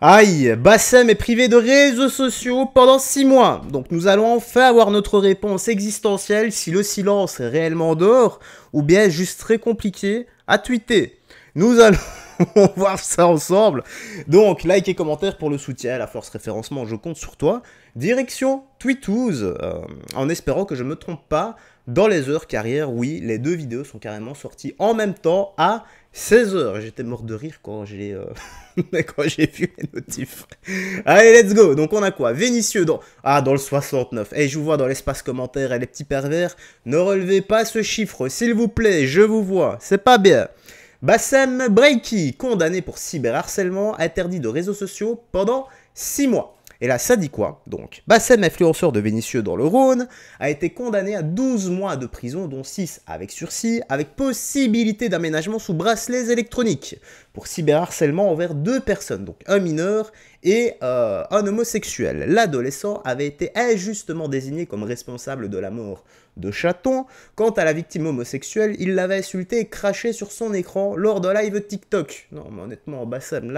Aïe, Bassem est privé de réseaux sociaux pendant 6 mois. Donc nous allons enfin avoir notre réponse existentielle si le silence est réellement d'or ou bien juste très compliqué à tweeter. Nous allons voir ça ensemble. Donc like et commentaire pour le soutien, la force référencement, je compte sur toi. Direction Tweetooz, en espérant que je ne me trompe pas. Dans les heures carrière, oui, les deux vidéos sont carrément sorties en même temps à 16 h. J'étais mort de rire quand j'ai vu les notifs. Allez, let's go. Donc on a quoi? Vénitieux dans le 69. Et je vous vois dans l'espace commentaire et les petits pervers. Ne relevez pas ce chiffre, s'il vous plaît, je vous vois. C'est pas bien. Bassem Breiki, condamné pour cyberharcèlement, interdit de réseaux sociaux pendant 6 mois. Et là, ça dit quoi? Donc, Bassem, influenceur de Vénitieux dans le Rhône, a été condamné à 12 mois de prison, dont 6 avec sursis, avec possibilité d'aménagement sous bracelets électroniques, pour cyberharcèlement envers 2 personnes, donc un mineur et un homosexuel. L'adolescent avait été injustement désigné comme responsable de la mort de Chaton. Quant à la victime homosexuelle, il l'avait insulté et craché sur son écran lors d'un live TikTok. Non, mais honnêtement, Bassem,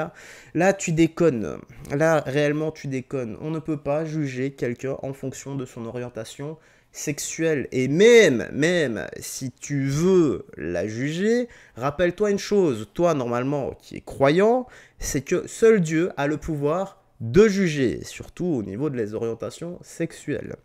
là, tu déconnes. Là, réellement, tu déconnes. On ne peut pas juger quelqu'un en fonction de son orientation sexuelle. Et même si tu veux la juger, rappelle-toi une chose. Toi, normalement, qui es croyant, c'est que seul Dieu a le pouvoir de juger, surtout au niveau de les orientations sexuelles.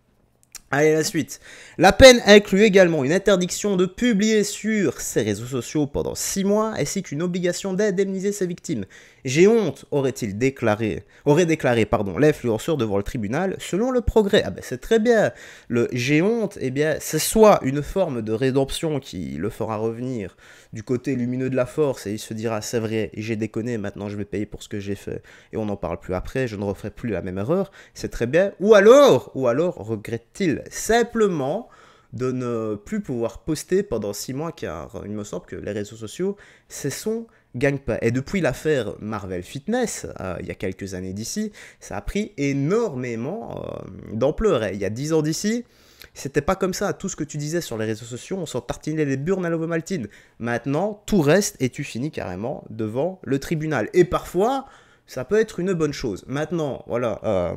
Allez, la suite. La peine inclut également une interdiction de publier sur ses réseaux sociaux pendant 6 mois, ainsi qu'une obligation d'indemniser ses victimes. J'ai honte, aurait déclaré l'influenceur devant le tribunal, selon le Progrès. Ah ben c'est très bien. Le j'ai honte, eh bien, c'est soit une forme de rédemption qui le fera revenir du côté lumineux de la force et il se dira c'est vrai, j'ai déconné, maintenant je vais payer pour ce que j'ai fait et on n'en parle plus après, je ne referai plus la même erreur, c'est très bien. Ou alors regrette-t-il simplement de ne plus pouvoir poster pendant 6 mois, car il me semble que les réseaux sociaux, c'est son gagne-pain. Et depuis l'affaire Marvel Fitness, il y a quelques années d'ici, ça a pris énormément d'ampleur. Il y a 10 ans d'ici, c'était pas comme ça. Tout ce que tu disais sur les réseaux sociaux, on s'en tartinait les burnes à l'ovomaltine. Maintenant, tout reste et tu finis carrément devant le tribunal. Et parfois, ça peut être une bonne chose. Maintenant, voilà...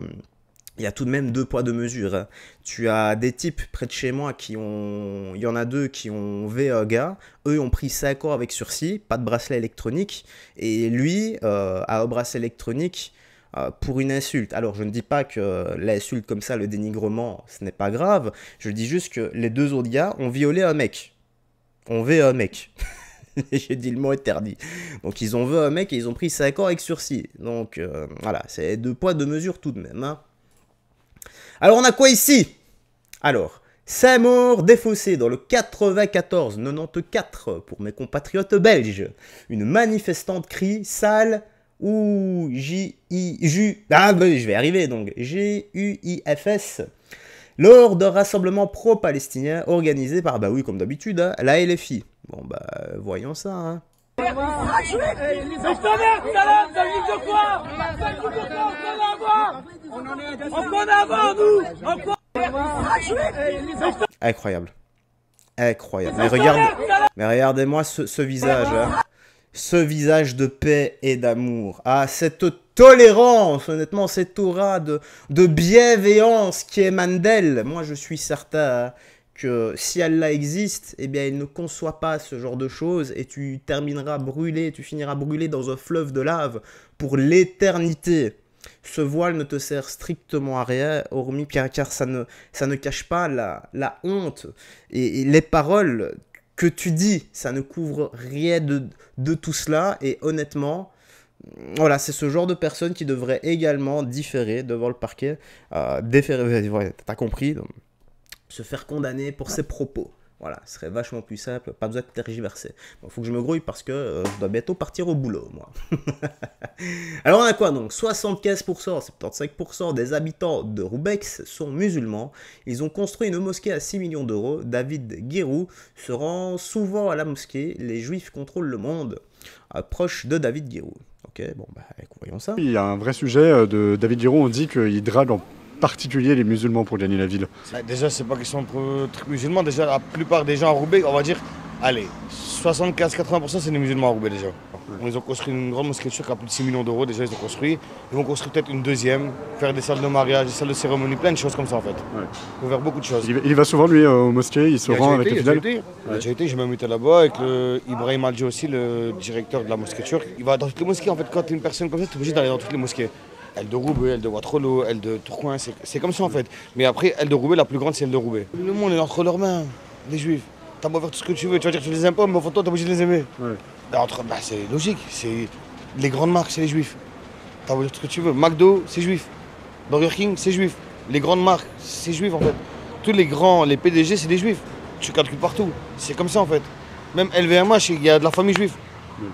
il y a tout de même 2 poids 2 mesures. Hein. Tu as des types près de chez moi qui ont... Il y en a 2 qui ont VEGA. Eux ont pris 5 ans avec sursis, pas de bracelet électronique. Et lui a un bracelet électronique pour une insulte. Alors je ne dis pas que l'insulte comme ça, le dénigrement, ce n'est pas grave. Je dis juste que les 2 autres gars ont violé un mec. J'ai dit le mot interdit. Donc ils ont vu un mec et ils ont pris 5 ans avec sursis. Donc voilà, c'est 2 poids 2 mesures tout de même. Hein. Alors, on a quoi ici? Alors, 5 morts défaussés dans le 94 pour mes compatriotes belges. Une manifestante crie sale ou je vais arriver donc GUIFS lors d'un rassemblement pro-palestinien organisé par, bah oui, comme d'habitude, hein, la LFI. Bon, bah, voyons ça, hein. Incroyable. Incroyable. Mais regardez-moi ce visage. Hein. Ce visage de paix et d'amour. Ah, cette tolérance, honnêtement, cette aura de bienveillance qui émane d'elle. Moi, je suis certain que si Allah existe, eh bien, il ne conçoit pas ce genre de choses et tu finiras brûlé dans un fleuve de lave pour l'éternité. Ce voile ne te sert strictement à rien, hormis car ça ne cache pas la honte et les paroles que tu dis, ça ne couvre rien de tout cela. Et honnêtement, voilà, c'est ce genre de personne qui devrait également différer devant le parquet, t'as compris, donc, se faire condamner pour ses propos. Voilà, ce serait vachement plus simple, pas besoin de tergiverser. Bon, faut que je me grouille parce que je dois bientôt partir au boulot, moi. Alors on a quoi donc? 75%, 75% des habitants de Roubaix sont musulmans. Ils ont construit une mosquée à 6 millions d'euros. David Guiraud se rend souvent à la mosquée. Les juifs contrôlent le monde. Proche de David Guiraud. Ok, bon, bah, voyons ça. Il y a un vrai sujet de David Guiraud, on dit qu'il drague en particulier les musulmans pour gagner la ville. Déjà, c'est pas question de trucs musulmans. Déjà, la plupart des gens à Roubaix, on va dire, allez, 75-80% c'est des musulmans à Roubaix déjà. Ils ont construit une grande mosquée turque à plus de 6 millions d'euros, déjà ils ont construit. Ils vont construire peut-être une deuxième, faire des salles de mariage, des salles de cérémonie, plein de choses comme ça en fait. Ouais. Ils vont faire beaucoup de choses. Il va souvent lui aux mosquées, il se rend avec les fidèles. Il a déjà été, j'ai même été là-bas avec Ibrahim Alji aussi, le directeur de la mosquée turque. Il va dans toutes les mosquées en fait, quand tu es une personne comme ça, tu es obligé d'aller dans toutes les mosquées. Elle de Roubaix, elle de Waterloo, elle de Tourcoing, c'est comme ça en fait. Mais après, elle de Roubaix, la plus grande c'est elle de Roubaix. Le monde est entre leurs mains, les juifs. T'as beau faire tout ce que tu veux, tu vas dire que tu les aimes pas, mais au fond toi t'es obligé de les aimer. Ouais. C'est logique, les grandes marques c'est les juifs. T'as beau dire tout ce que tu veux, McDo c'est juif, Burger King c'est juif, les grandes marques c'est juif en fait. Tous les grands, les PDG c'est des juifs. Tu calcules partout, c'est comme ça en fait. Même LVMH, il y a de la famille juive.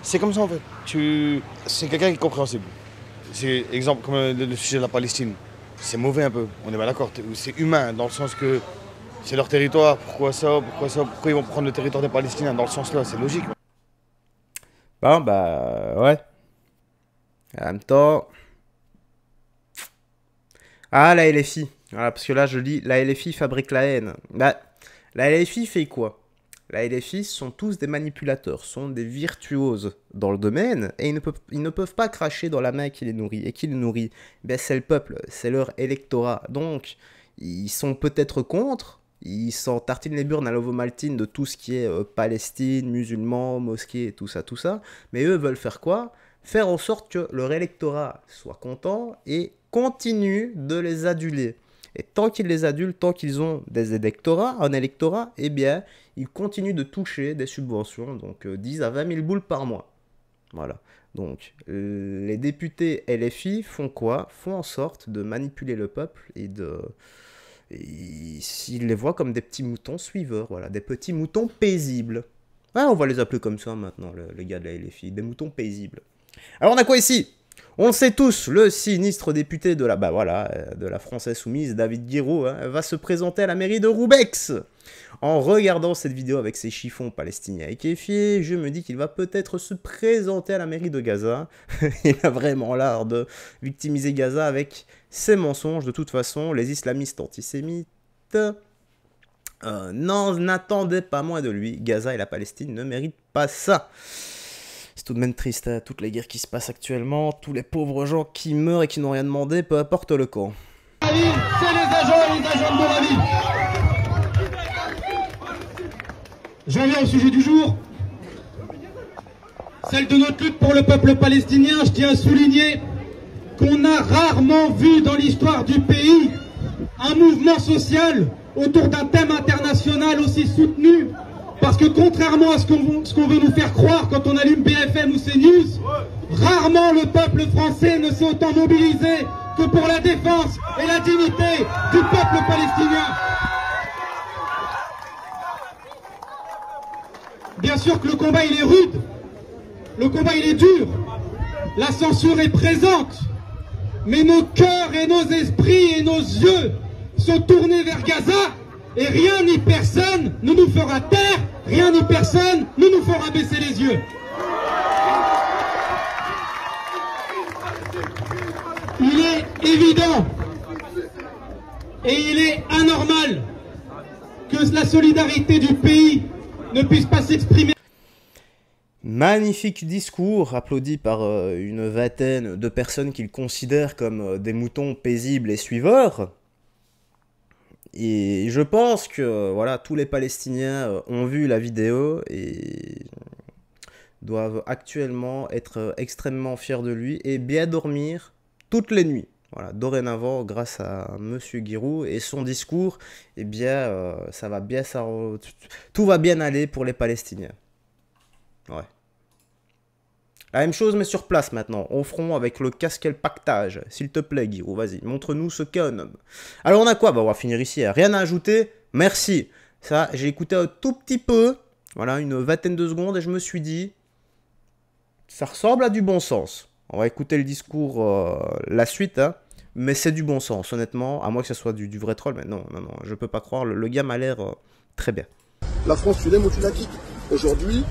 C'est comme ça en fait. C'est quelqu'un qui est compréhensible. C'est exemple comme le sujet de la Palestine. C'est mauvais un peu, on est pas d'accord. C'est humain dans le sens que c'est leur territoire, pourquoi ils vont prendre le territoire des Palestiniens dans le sens là, c'est logique. Bon bah ouais. En même temps... Ah la LFI. Voilà, parce que là je lis la LFI fabrique la haine. Bah, la LFI fait quoi? La LFI sont tous des manipulateurs, sont des virtuoses dans le domaine, et ils ne peuvent pas cracher dans la main qui les nourrit. Et qui les nourrit? Ben, c'est le peuple, c'est leur électorat. Donc, ils sont peut-être contre, ils s'en tartinent les burnes à l'ovomaltine de tout ce qui est Palestine, musulmans, mosquées, tout ça, mais eux veulent faire quoi? Faire en sorte que leur électorat soit content et continue de les aduler. Et tant qu'ils les adulent, tant qu'ils ont des électorats, un électorat, eh bien, ils continuent de toucher des subventions, donc 10 à 20 000 boules par mois. Voilà. Donc, les députés LFI font quoi? Font en sorte de manipuler le peuple et s'ils les voient comme des petits moutons suiveurs, voilà, des petits moutons paisibles. Ouais, on va les appeler comme ça maintenant, les gars de la LFI, des moutons paisibles. Alors, on a quoi ici? On le sait tous, le sinistre député de la France Insoumise, David Guiraud, va se présenter à la mairie de Roubaix. En regardant cette vidéo avec ses chiffons palestiniens équéfiés, je me dis qu'il va peut-être se présenter à la mairie de Gaza. Il a vraiment l'art de victimiser Gaza avec ses mensonges. De toute façon, les islamistes antisémites n'attendaient pas moins de lui. Gaza et la Palestine ne méritent pas ça. C'est tout de même triste, hein, toutes les guerres qui se passent actuellement, tous les pauvres gens qui meurent et qui n'ont rien demandé, peu importe le camp. C'est les agents et les agents de la vie. J'en viens au sujet du jour. Celle de notre lutte pour le peuple palestinien. Je tiens à souligner qu'on a rarement vu dans l'histoire du pays un mouvement social autour d'un thème international aussi soutenu. Parce que contrairement à ce qu'on veut nous faire croire quand on allume BFM ou CNews, rarement le peuple français ne s'est autant mobilisé que pour la défense et la dignité du peuple palestinien. Bien sûr que le combat il est rude, le combat il est dur, la censure est présente, mais nos cœurs et nos esprits et nos yeux sont tournés vers Gaza. Et rien ni personne ne nous fera taire, rien ni personne ne nous fera baisser les yeux. Il est évident et il est anormal que la solidarité du pays ne puisse pas s'exprimer. Magnifique discours, applaudi par une vingtaine de personnes qu'il considère comme des moutons paisibles et suiveurs. Et je pense que voilà, tous les Palestiniens ont vu la vidéo et doivent actuellement être extrêmement fiers de lui et bien dormir toutes les nuits. Voilà, dorénavant, grâce à Monsieur Guiraud et son discours, eh bien, ça va bien, tout va bien aller pour les Palestiniens. Ouais. La même chose, mais sur place maintenant, au front avec le casque et le pactage. S'il te plaît, Guiraud, vas-y, montre-nous ce qu'est un homme. Alors, on a quoi? Bah, on va finir ici. Rien à ajouter. Merci. Ça, j'ai écouté un tout petit peu. Voilà, une vingtaine de secondes et je me suis dit, ça ressemble à du bon sens. On va écouter le discours, la suite, hein. Mais c'est du bon sens, honnêtement, à moins que ce soit du vrai troll. Mais non, je peux pas croire. Le gars m'a l'air très bien. La France, tu l'aimes ou tu la quittes? Aujourd'hui,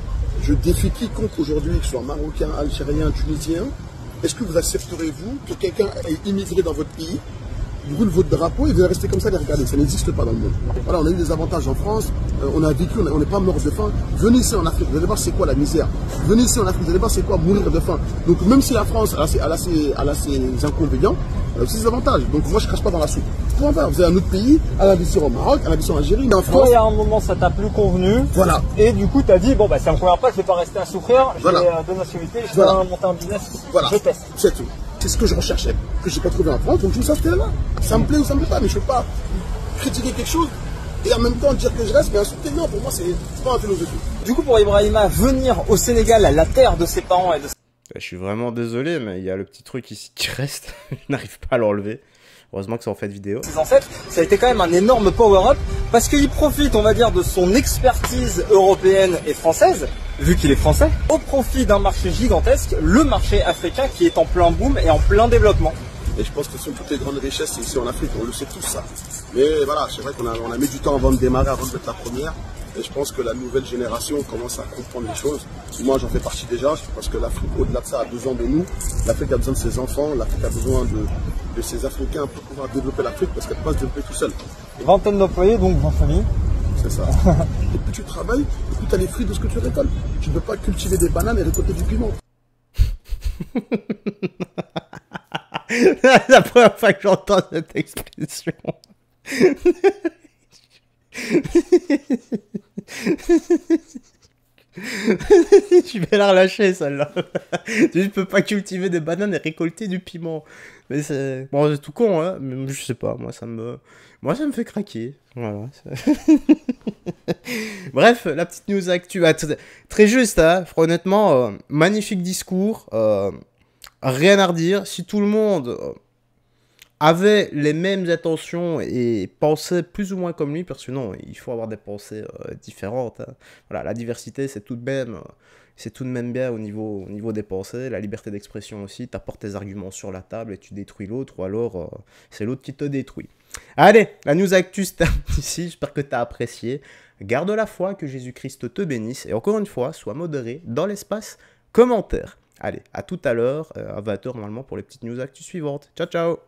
je défie quiconque aujourd'hui, que ce soit marocain, algérien, tunisien. Est-ce que vous accepterez, vous, que quelqu'un ait immigré dans votre pays brûlent votre drapeau et vous allez rester comme ça les regarder. Ça n'existe pas dans le monde. Voilà, on a eu des avantages en France, on a vécu, on n'est pas mort de faim. Venez ici en Afrique, vous allez voir c'est quoi la misère. Venez ici en Afrique, vous allez voir c'est quoi mourir de faim. Donc même si la France elle a ses inconvénients, elle a aussi ses avantages. Donc moi je crache pas dans la soupe. Point barre. Vous avez un autre pays, à investir au Maroc, à investir en Algérie, en France. Toi, il y a un moment, ça t'a plus convenu. Voilà. Et du coup, tu as dit, bon, bah, ça me convient pas, je vais pas rester à souffrir. J'ai Voilà. deux nationalités, je Voilà. vais monter un business. Voilà. Je teste. C'est tout. C'est ce que je recherchais, que j'ai pas trouvé en France. Donc tout ça c'était là. Ça me plaît ou ça me plaît pas, mais je peux pas critiquer quelque chose et en même temps dire que je reste, mais insulter. Non, pour moi c'est pas une philosophie. Du coup, pour Ibrahima, venir au Sénégal, la terre de ses parents et de Je suis vraiment désolé, mais il y a le petit truc ici qui reste. Je n'arrive pas à l'enlever. Heureusement que c'est en fait vidéo. ses ancêtres, ça a été quand même un énorme power-up parce qu'il profite, on va dire, de son expertise européenne et française, vu qu'il est français, au profit d'un marché gigantesque, le marché africain qui est en plein boom et en plein développement. Et je pense que ce sont toutes les grandes richesses, c'est ici en Afrique, on le sait tous ça. Mais voilà, c'est vrai qu'on a mis du temps avant de démarrer, avant d'être la première. Et je pense que la nouvelle génération commence à comprendre les choses. Moi, j'en fais partie déjà, parce que l'Afrique, au-delà de ça, a besoin de nous. L'Afrique a besoin de ses enfants, l'Afrique a besoin de ses Africains pour pouvoir développer l'Afrique, parce qu'elle ne peut pas se développer tout seule. Vingtaine d'employés, donc 20 familles. C'est ça. Et plus tu travailles, et plus tu as les fruits de ce que tu récoltes. Tu ne peux pas cultiver des bananes et récolter du piment. La première fois que j'entends cette expression. Je vais la relâcher celle-là. Tu ne peux pas cultiver des bananes et récolter du piment. Mais c'est bon, c'est tout con, hein. Mais je sais pas, moi ça me fait craquer. Voilà. Bref, la petite news actu, très juste, hein. Honnêtement, magnifique discours. Rien à redire. Si tout le monde avait les mêmes intentions et pensait plus ou moins comme lui, parce que non, il faut avoir des pensées différentes. Hein. Voilà, la diversité, c'est tout de même bien au niveau des pensées. La liberté d'expression aussi, tu apportes tes arguments sur la table et tu détruis l'autre, ou alors c'est l'autre qui te détruit. Allez, la news actu se termine ici, j'espère que tu as apprécié. Garde la foi, que Jésus-Christ te bénisse, et encore une fois, sois modéré dans l'espace commentaire. Allez, à tout à l'heure, à 20h normalement pour les petites news actu suivantes. Ciao, ciao!